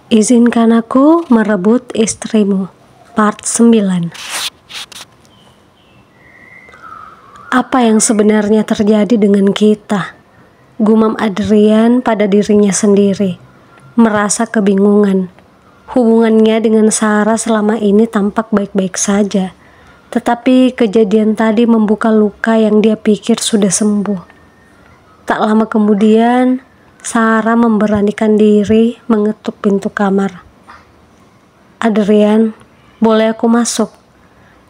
Izinkan aku merebut istrimu, part 9. Apa yang sebenarnya terjadi dengan kita? Gumam Adrian pada dirinya sendiri, merasa kebingungan. Hubungannya dengan Sarah selama ini tampak baik-baik saja, tetapi kejadian tadi membuka luka yang dia pikir sudah sembuh. Tak lama kemudian, Sarah memberanikan diri mengetuk pintu kamar. "Adrian, boleh aku masuk?"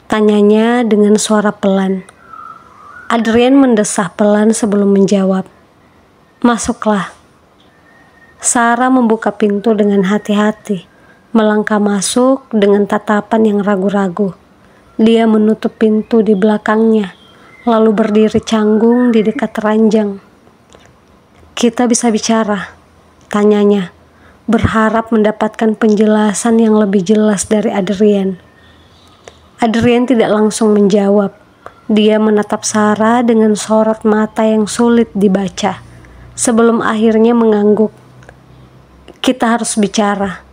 tanyanya dengan suara pelan. Adrian mendesah pelan sebelum menjawab. "Masuklah." Sarah membuka pintu dengan hati-hati, melangkah masuk dengan tatapan yang ragu-ragu. Dia menutup pintu di belakangnya, lalu berdiri canggung di dekat ranjang. "Kita bisa bicara?" tanyanya, berharap mendapatkan penjelasan yang lebih jelas dari Adrian. Adrian tidak langsung menjawab. Dia menatap Sarah dengan sorot mata yang sulit dibaca, sebelum akhirnya mengangguk. "Kita harus bicara.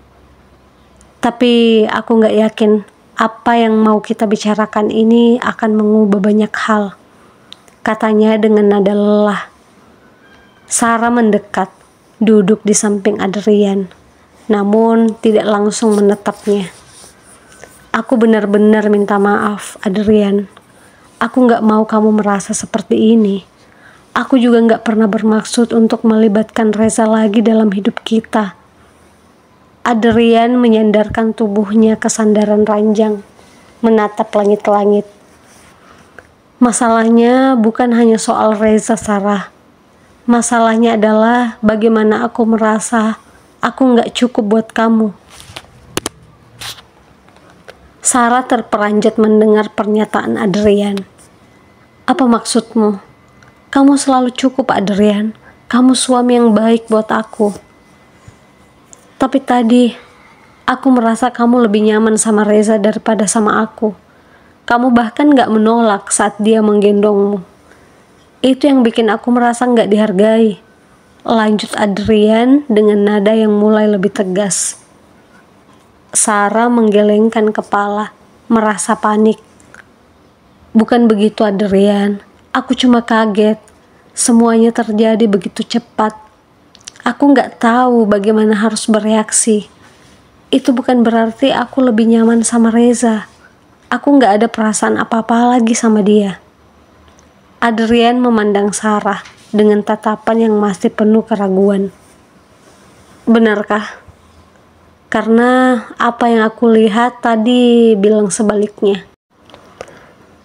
Tapi aku gak yakin apa yang mau kita bicarakan ini akan mengubah banyak hal," katanya dengan nada lelah. Sarah mendekat, duduk di samping Adrian, namun tidak langsung menatapnya. "Aku benar-benar minta maaf, Adrian. Aku gak mau kamu merasa seperti ini. Aku juga gak pernah bermaksud untuk melibatkan Reza lagi dalam hidup kita." Adrian menyandarkan tubuhnya ke sandaran ranjang, menatap langit-langit. "Masalahnya bukan hanya soal Reza, Sarah. Masalahnya adalah bagaimana aku merasa aku gak cukup buat kamu." Sarah terperanjat mendengar pernyataan Adrian. "Apa maksudmu? Kamu selalu cukup, Adrian. Kamu suami yang baik buat aku. Tapi tadi, aku merasa kamu lebih nyaman sama Reza daripada sama aku. Kamu bahkan gak menolak saat dia menggendongmu. Itu yang bikin aku merasa gak dihargai," lanjut Adrian dengan nada yang mulai lebih tegas. Sarah menggelengkan kepala, merasa panik. "Bukan begitu, Adrian. Aku cuma kaget. Semuanya terjadi begitu cepat. Aku gak tahu bagaimana harus bereaksi. Itu bukan berarti aku lebih nyaman sama Reza. Aku gak ada perasaan apa-apa lagi sama dia." Adrian memandang Sarah dengan tatapan yang masih penuh keraguan. "Benarkah? Karena apa yang aku lihat tadi bilang sebaliknya."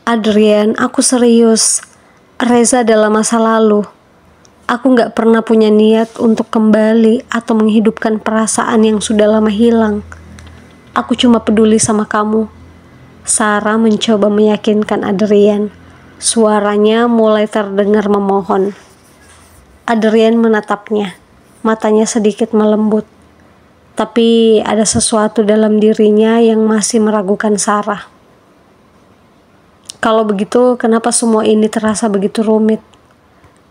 "Adrian, aku serius. Reza adalah masa lalu. Aku gak pernah punya niat untuk kembali atau menghidupkan perasaan yang sudah lama hilang. Aku cuma peduli sama kamu." Sarah mencoba meyakinkan Adrian. Suaranya mulai terdengar memohon. Adrian menatapnya, matanya sedikit melembut. Tapi ada sesuatu dalam dirinya yang masih meragukan Sarah. "Kalau begitu, kenapa semua ini terasa begitu rumit?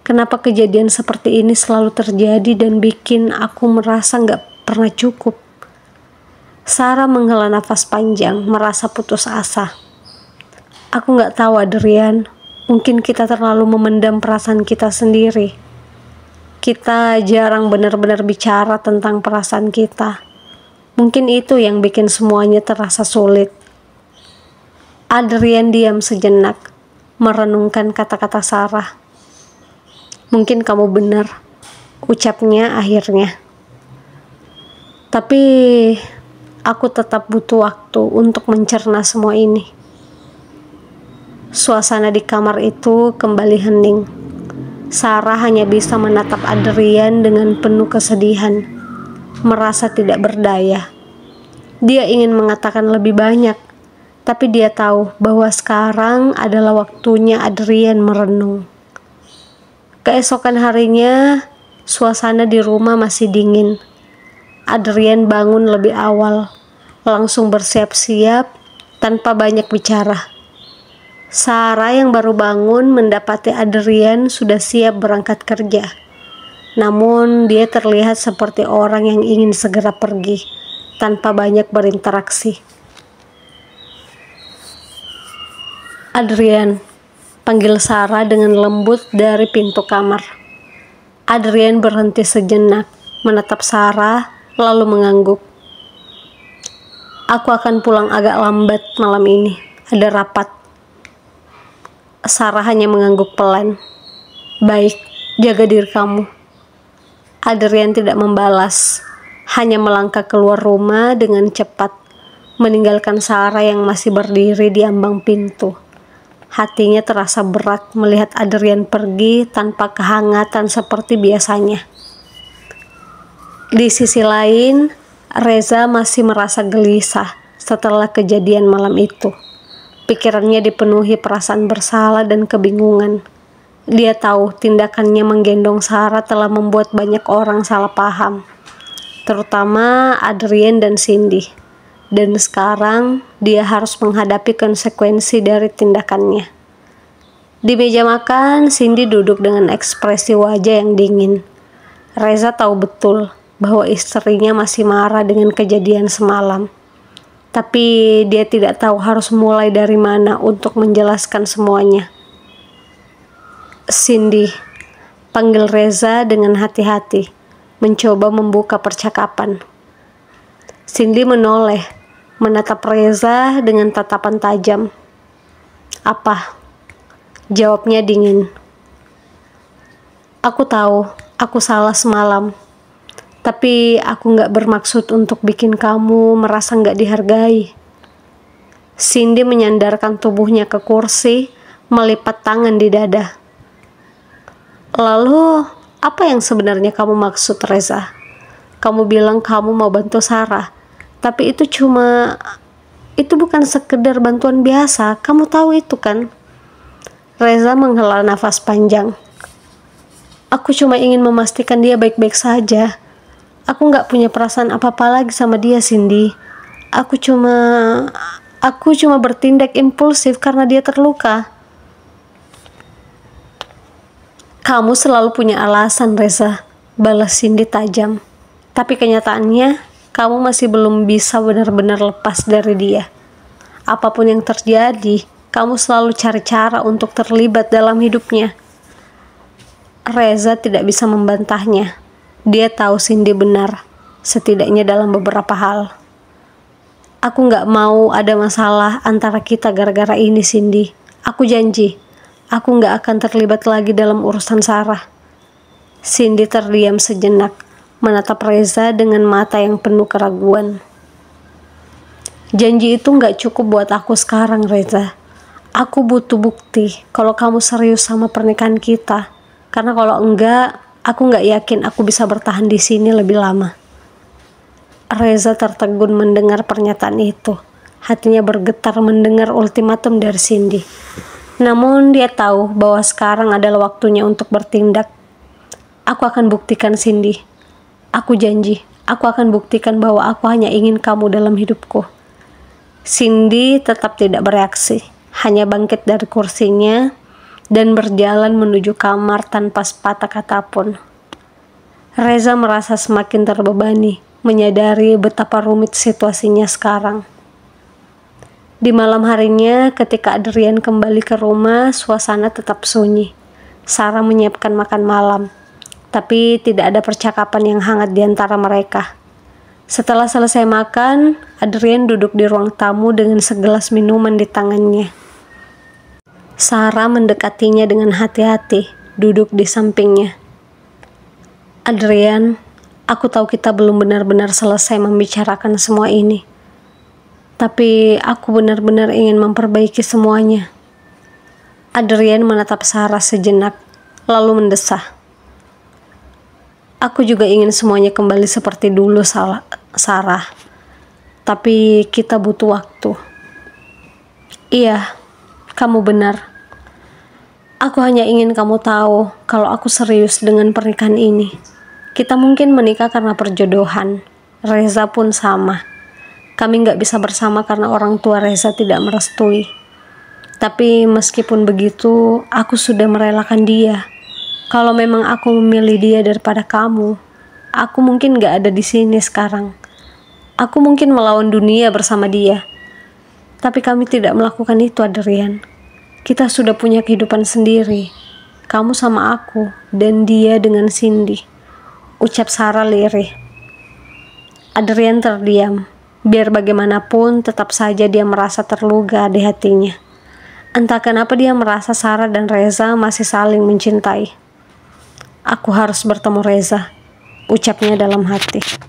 Kenapa kejadian seperti ini selalu terjadi dan bikin aku merasa gak pernah cukup?" Sarah menghela nafas panjang, merasa putus asa. "Aku gak tahu, Adrian. Mungkin kita terlalu memendam perasaan kita sendiri. Kita jarang benar-benar bicara tentang perasaan kita. Mungkin itu yang bikin semuanya terasa sulit." Adrian diam sejenak, merenungkan kata-kata Sarah. "Mungkin kamu benar," ucapnya akhirnya. "Tapi aku tetap butuh waktu untuk mencerna semua ini." Suasana di kamar itu kembali hening. Sarah hanya bisa menatap Adrian dengan penuh kesedihan, merasa tidak berdaya. Dia ingin mengatakan lebih banyak, tapi dia tahu bahwa sekarang adalah waktunya Adrian merenung. Keesokan harinya, suasana di rumah masih dingin. Adrian bangun lebih awal, langsung bersiap-siap tanpa banyak bicara. Sarah yang baru bangun mendapati Adrian sudah siap berangkat kerja. Namun dia terlihat seperti orang yang ingin segera pergi tanpa banyak berinteraksi. "Adrian," panggil Sarah dengan lembut dari pintu kamar. Adrian berhenti sejenak, menatap Sarah, lalu mengangguk. "Aku akan pulang agak lambat malam ini, ada rapat." Sarah hanya mengangguk pelan. "Baik, jaga diri kamu." Adrian tidak membalas, hanya melangkah keluar rumah dengan cepat, meninggalkan Sarah yang masih berdiri di ambang pintu. Hatinya terasa berat melihat Adrian pergi tanpa kehangatan seperti biasanya. Di sisi lain, Reza masih merasa gelisah setelah kejadian malam itu. Pikirannya dipenuhi perasaan bersalah dan kebingungan. Dia tahu tindakannya menggendong Sarah telah membuat banyak orang salah paham, terutama Adrian dan Cindy. Dan sekarang dia harus menghadapi konsekuensi dari tindakannya. Di meja makan, Cindy duduk dengan ekspresi wajah yang dingin. Reza tahu betul bahwa istrinya masih marah dengan kejadian semalam. Tapi dia tidak tahu harus mulai dari mana untuk menjelaskan semuanya. "Cindy," panggil Reza dengan hati-hati, mencoba membuka percakapan. Cindy menoleh, menatap Reza dengan tatapan tajam. "Apa?" Jawabnya dingin. "Aku tahu, aku salah semalam. Tapi aku gak bermaksud untuk bikin kamu merasa gak dihargai." Cindy menyandarkan tubuhnya ke kursi, melipat tangan di dada. "Lalu, apa yang sebenarnya kamu maksud, Reza? Kamu bilang kamu mau bantu Sarah, tapi itu bukan sekedar bantuan biasa, kamu tahu itu kan?" Reza menghela nafas panjang. "Aku cuma ingin memastikan dia baik-baik saja. Aku gak punya perasaan apa-apa lagi sama dia, Cindy. Aku cuma bertindak impulsif karena dia terluka." "Kamu selalu punya alasan, Reza," balas Cindy tajam. "Tapi kenyataannya, kamu masih belum bisa benar-benar lepas dari dia. Apapun yang terjadi, kamu selalu cari cara untuk terlibat dalam hidupnya." Reza tidak bisa membantahnya. Dia tahu Cindy benar, setidaknya dalam beberapa hal. "Aku gak mau ada masalah antara kita gara-gara ini, Cindy. Aku janji, aku gak akan terlibat lagi dalam urusan Sarah." Cindy terdiam sejenak, menatap Reza dengan mata yang penuh keraguan. "Janji itu gak cukup buat aku sekarang, Reza. Aku butuh bukti kalau kamu serius sama pernikahan kita. Karena kalau enggak, aku gak yakin aku bisa bertahan di sini lebih lama." Reza tertegun mendengar pernyataan itu. Hatinya bergetar mendengar ultimatum dari Cindy. Namun dia tahu bahwa sekarang adalah waktunya untuk bertindak. "Aku akan buktikan, Cindy. Aku janji, aku akan buktikan bahwa aku hanya ingin kamu dalam hidupku." Cindy tetap tidak bereaksi, hanya bangkit dari kursinya dan berjalan menuju kamar tanpa sepatah kata pun. Reza merasa semakin terbebani, menyadari betapa rumit situasinya sekarang. Di malam harinya, ketika Adrian kembali ke rumah, suasana tetap sunyi. Sarah menyiapkan makan malam, tapi tidak ada percakapan yang hangat di antara mereka. Setelah selesai makan, Adrian duduk di ruang tamu dengan segelas minuman di tangannya. Sarah mendekatinya dengan hati-hati, duduk di sampingnya. "Adrian, aku tahu kita belum benar-benar selesai membicarakan semua ini. Tapi aku benar-benar ingin memperbaiki semuanya." Adrian menatap Sarah sejenak, lalu mendesah. "Aku juga ingin semuanya kembali seperti dulu, Sarah. Tapi kita butuh waktu." "Iya, kamu benar. Aku hanya ingin kamu tahu kalau aku serius dengan pernikahan ini. Kita mungkin menikah karena perjodohan. Reza pun sama. Kami gak bisa bersama karena orang tua Reza tidak merestui. Tapi meskipun begitu, aku sudah merelakan dia. Kalau memang aku memilih dia daripada kamu, aku mungkin gak ada di sini sekarang. Aku mungkin melawan dunia bersama dia. Tapi kami tidak melakukan itu, Adrian. Kita sudah punya kehidupan sendiri. Kamu sama aku, dan dia dengan Cindy, ucap Sarah lirih. Adrian terdiam. Biar bagaimanapun, tetap saja dia merasa terluka di hatinya. Entah kenapa dia merasa Sarah dan Reza masih saling mencintai. Aku harus bertemu Reza, ucapnya dalam hati.